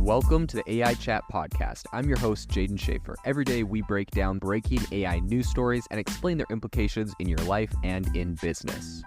Welcome to the AI Chat Podcast. I'm your host, Jaden Schaefer. Every day we break down breaking AI news stories and explain their implications in your life and in business.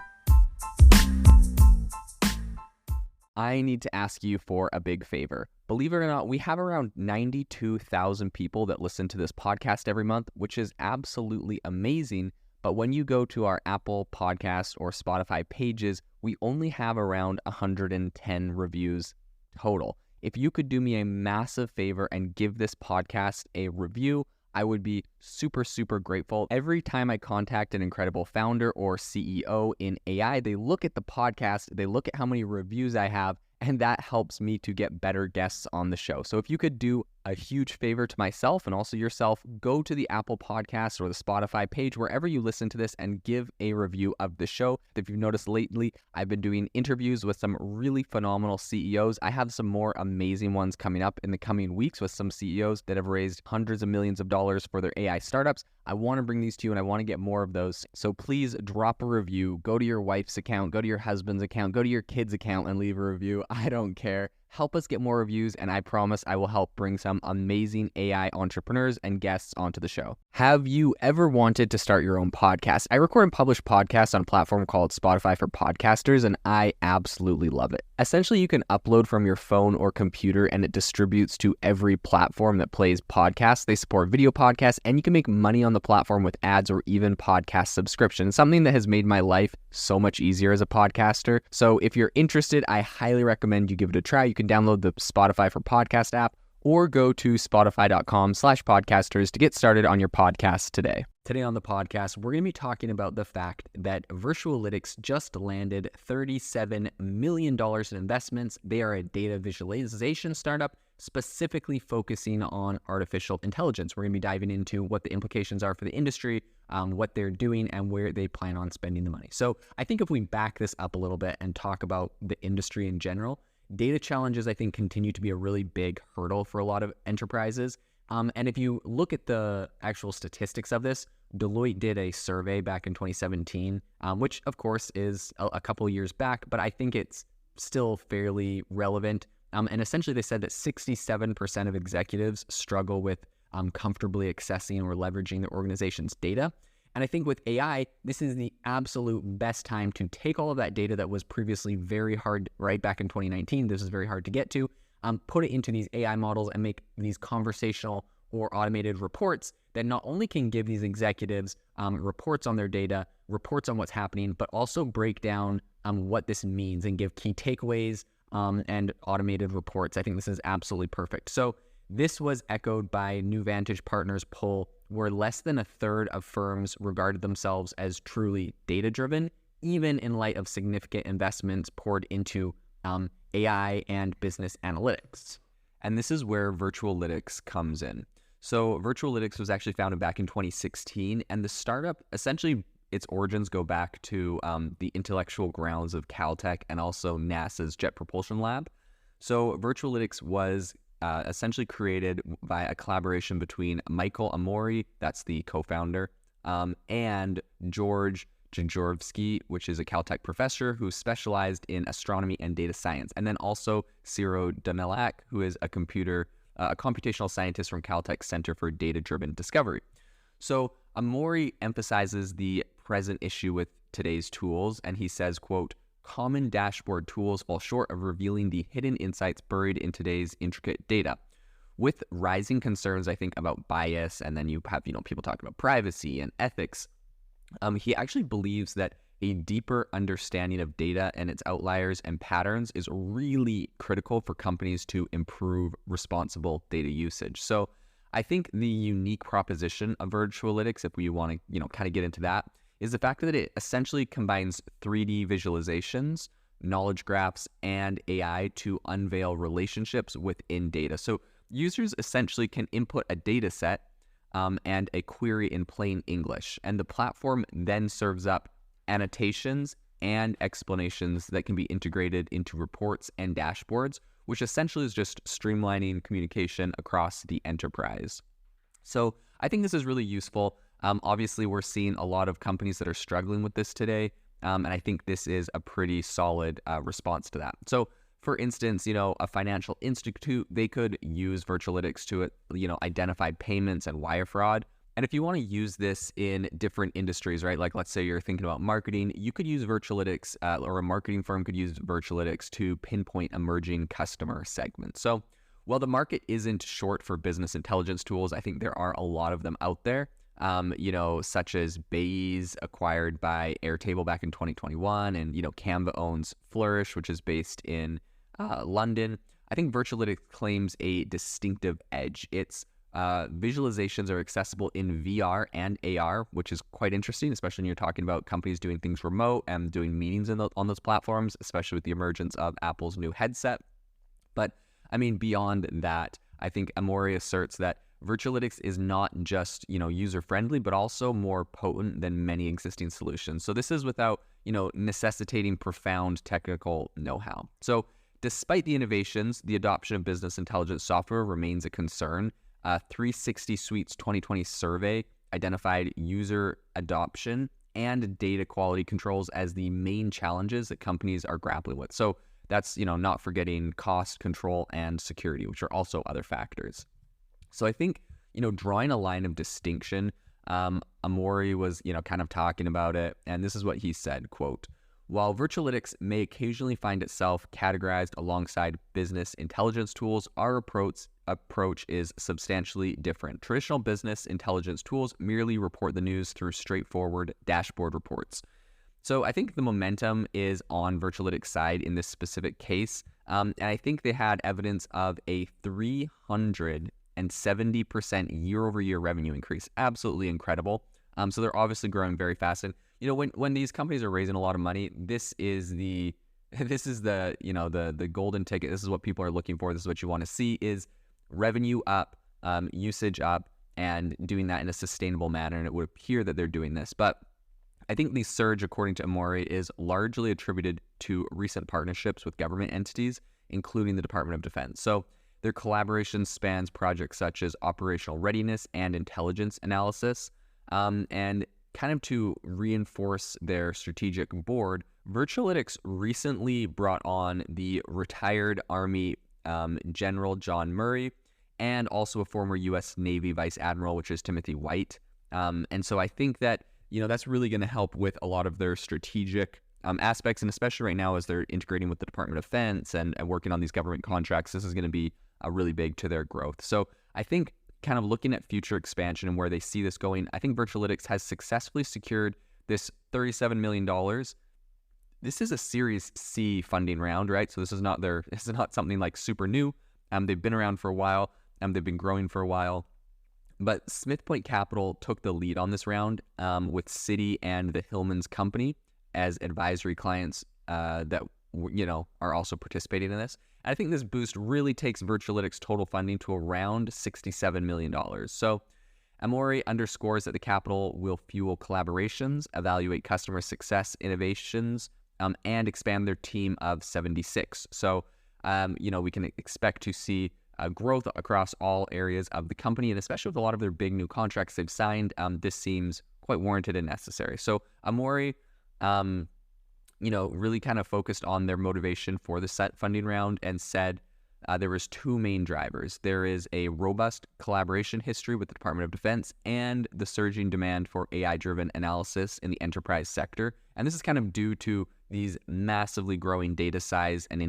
I need to ask you for a big favor. Believe it or not, we have around 92,000 people that listen to this podcast every month, which is absolutely amazing. But when you go to our Apple Podcast or Spotify pages, we only have around 110 reviews total. If you could do me a massive favor and give this podcast a review, I would be super, super grateful. Every time I contact an incredible founder or CEO in AI, they look at the podcast, they look at how many reviews I have, and that helps me to get better guests on the show. So if you could do a huge favor to myself and also yourself, go to the Apple Podcast or the Spotify page, wherever you listen to this, and give a review of the show. If you've noticed lately, I've been doing interviews with some really phenomenal CEOs. I have some more amazing ones coming up in the coming weeks with some CEOs that have raised hundreds of millions of dollars for their AI startups. I want to bring these to you and I want to get more of those. So please drop a review, go to your wife's account, go to your husband's account, go to your kid's account and leave a review. I don't care. Help us get more reviews, and I promise I will help bring some amazing AI entrepreneurs and guests onto the show. Have you ever wanted to start your own podcast? I record and publish podcasts on a platform called Spotify for Podcasters, and I absolutely love it. Essentially, you can upload from your phone or computer, and it distributes to every platform that plays podcasts. They support video podcasts, and you can make money on the platform with ads or even podcast subscriptions, something that has made my life so much easier as a podcaster. So if you're interested, I highly recommend you give it a try. You can download the Spotify for Podcast app or go to spotify.com/podcasters to get started on your podcast today. Today on the podcast, we're going to be talking about the fact that Virtualitics just landed $37 million in investments. They are a data visualization startup specifically focusing on artificial intelligence. We're going to be diving into what the implications are for the industry, what they're doing, and where they plan on spending the money. So I think if we back this up a little bit and talk about the industry in general, data challenges, I think, continue to be a really big hurdle for a lot of enterprises. And if you look at the actual statistics of this, Deloitte did a survey back in 2017, which of course is a couple years back, but I think it's still fairly relevant. And essentially they said that 67% of executives struggle with comfortably accessing or leveraging their organization's data. And I think with AI, this is the absolute best time to take all of that data that was previously very hard, right back in 2019, this is very hard to get to, put it into these AI models and make these conversational or automated reports that not only can give these executives reports on their data, reports on what's happening, but also break down what this means and give key takeaways and automated reports. I think this is absolutely perfect. So this was echoed by New Vantage Partners' poll, where less than a third of firms regarded themselves as truly data-driven, even in light of significant investments poured into AI and business analytics. And this is where Virtualitics comes in. So Virtualitics was actually founded back in 2016, and the startup, essentially, its origins go back to the intellectual grounds of Caltech and also NASA's Jet Propulsion Lab. So Virtualitics was essentially created by a collaboration between Michael Amori, that's the co-founder, and George Jajorsky, which is a Caltech professor who specialized in astronomy and data science, and then also Ciro Danelak, who is a computational scientist from Caltech's Center for Data-Driven Discovery. So Amori emphasizes the present issue with today's tools, and he says, quote, "Common dashboard tools fall short of revealing the hidden insights buried in today's intricate data." With rising concerns, I think, about bias, and then you have, people talking about privacy and ethics, he actually believes that a deeper understanding of data and its outliers and patterns is really critical for companies to improve responsible data usage. So I think the unique proposition of Virtualitics, if we want to, kind of get into that, is the fact that it essentially combines 3D visualizations, knowledge graphs, and AI to unveil relationships within data. So users essentially can input a data set and a query in plain English, and the platform then serves up annotations and explanations that can be integrated into reports and dashboards, which essentially is just streamlining communication across the enterprise. So I think this is really useful. Obviously, we're seeing a lot of companies that are struggling with this today, and I think this is a pretty solid response to that. So For instance, a financial institute, they could use Virtualitics to, identify payments and wire fraud. And if you want to use this in different industries, right? Like let's say you're thinking about marketing, you could use Virtualitics, or a marketing firm could use Virtualitics to pinpoint emerging customer segments. So while the market isn't short for business intelligence tools, I think there are a lot of them out there, such as Baze, acquired by Airtable back in 2021. And, Canva owns Flourish, which is based in London. I think Virtualitics claims a distinctive edge. Its visualizations are accessible in VR and AR, which is quite interesting, especially when you're talking about companies doing things remote and doing meetings on those platforms, especially with the emergence of Apple's new headset. But beyond that, I think Amaury asserts that Virtualitics is not just, user-friendly, but also more potent than many existing solutions. So this is without, necessitating profound technical know-how. So despite the innovations, the adoption of business intelligence software remains a concern. 360 Suite's 2020 survey identified user adoption and data quality controls as the main challenges that companies are grappling with. So that's, not forgetting cost, control, and security, which are also other factors. So I think, drawing a line of distinction, Amaury was, kind of talking about it, and this is what he said, quote, "While Virtualitics may occasionally find itself categorized alongside business intelligence tools, our approach is substantially different. Traditional business intelligence tools merely report the news through straightforward dashboard reports." So I think the momentum is on Virtualitics' side in this specific case. And I think they had evidence of a 370% year-over-year revenue increase. Absolutely incredible. So they're obviously growing very fast. And, when these companies are raising a lot of money, this is the golden ticket. This is what people are looking for. This is what you want to see, is revenue up, usage up, and doing that in a sustainable manner. And it would appear that they're doing this. But I think the surge, according to Amaury, is largely attributed to recent partnerships with government entities, including the Department of Defense. So their collaboration spans projects such as operational readiness and intelligence analysis. And kind of to reinforce their strategic board, Virtualitics recently brought on the retired Army General John Murray, and also a former U.S. Navy Vice Admiral, which is Timothy White. And so I think that, that's really going to help with a lot of their strategic aspects, and especially right now as they're integrating with the Department of Defense and working on these government contracts, this is going to be really big to their growth. So I think kind of looking at future expansion and where they see this going, I think Virtualitics has successfully secured this $37 million. This is a Series C funding round, right? So this is not something like super new. They've been around for a while. They've been growing for a while. But Smith Point Capital took the lead on this round, with Citi and the Hillman's Company as advisory clients that are also participating in this. And I think this boost really takes Virtualitics' total funding to around $67 million. So Amaury underscores that the capital will fuel collaborations, evaluate customer success innovations, and expand their team of 76. So, we can expect to see growth across all areas of the company, and especially with a lot of their big new contracts they've signed, this seems quite warranted and necessary. So Amaury, really kind of focused on their motivation for the set funding round and said there was two main drivers. There is a robust collaboration history with the Department of Defense and the surging demand for AI-driven analysis in the enterprise sector. And this is kind of due to these massively growing data size and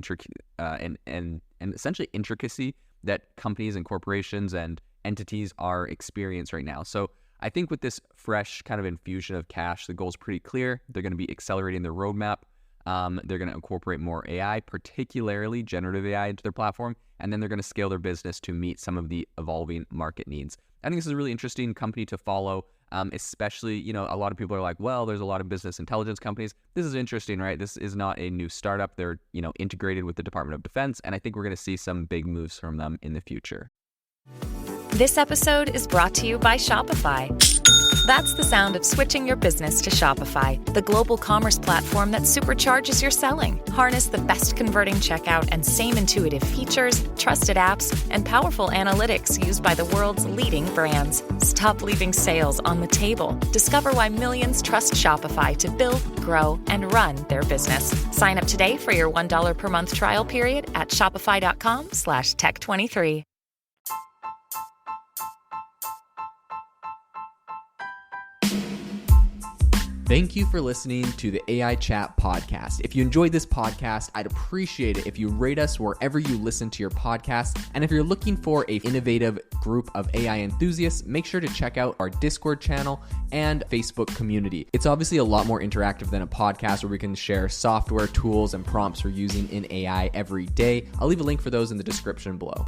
essentially intricacy that companies and corporations and entities are experiencing right now. So I think with this fresh kind of infusion of cash, the goal is pretty clear. They're going to be accelerating their roadmap. They're going to incorporate more AI, particularly generative AI, into their platform, and then they're going to scale their business to meet some of the evolving market needs. I think this is a really interesting company to follow, especially, a lot of people are like, well, there's a lot of business intelligence companies. This is interesting, right? This is not a new startup. They're, integrated with the Department of Defense, and I think we're going to see some big moves from them in the future. This episode is brought to you by Shopify. That's the sound of switching your business to Shopify, the global commerce platform that supercharges your selling. Harness the best converting checkout and same intuitive features, trusted apps, and powerful analytics used by the world's leading brands. Stop leaving sales on the table. Discover why millions trust Shopify to build, grow, and run their business. Sign up today for your $1 per month trial period at shopify.com/tech23. Thank you for listening to the AI Chat podcast. If you enjoyed this podcast, I'd appreciate it if you rate us wherever you listen to your podcast. And if you're looking for an innovative group of AI enthusiasts, make sure to check out our Discord channel and Facebook community. It's obviously a lot more interactive than a podcast where we can share software, tools, and prompts we're using in AI every day. I'll leave a link for those in the description below.